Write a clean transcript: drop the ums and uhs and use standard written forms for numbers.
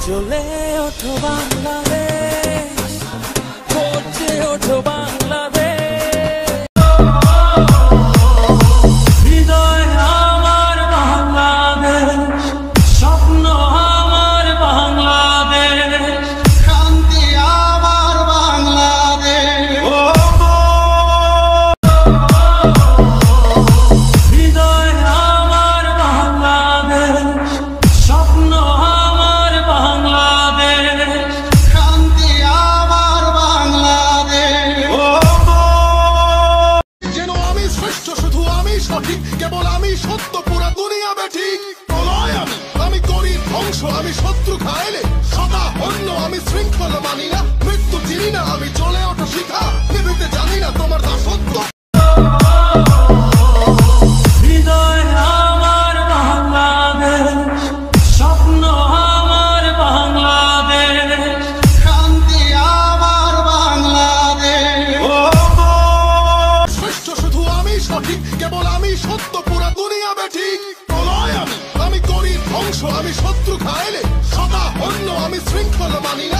জ্বলে ওঠো বাংলাদেশ, গর্জে ওঠো বাংলাদেশ, হৃদয় আমার বাংলাদেশ, স্বপ্ন আমার বাংলাদেশ, শান্তি আমার বাংলাদেশ, হৃদয় আমার বাংলাদেশ, স্বপ্ন আমার বাংলাদেশ, শান্তি আমার বাংলাদেশ। যেন আমি শ্রেষ্ঠ, শুধু আমি সঠিক, কেবল আমি সত্য, পুরা দুনিয়া বেঠিক। প্রলয় আমি করি ধ্বংস, আমি শত্রু খাইলে সদা অন্য, আমি শৃঙ্খল মানি না, মৃত্যু চিনি না, আমি চলে ওঠা শিখা, নিভিতে জানি না তোমার দাসত্ব। হৃদয় আমার বাংলাদেশ, স্বপ্ন আমার বাংলাদেশ, শান্তি আমার বাংলাদেশ। শ্রেষ্ঠ, শুধু আমি সঠিক, কেবল আমি সত্য, পুরা দুনিয়া বেঠিক। প্রলয় আমি করি ধ্বংস, আমি শত্রু খাইলে সদা অন্য, আমি শৃঙ্খল মানি না,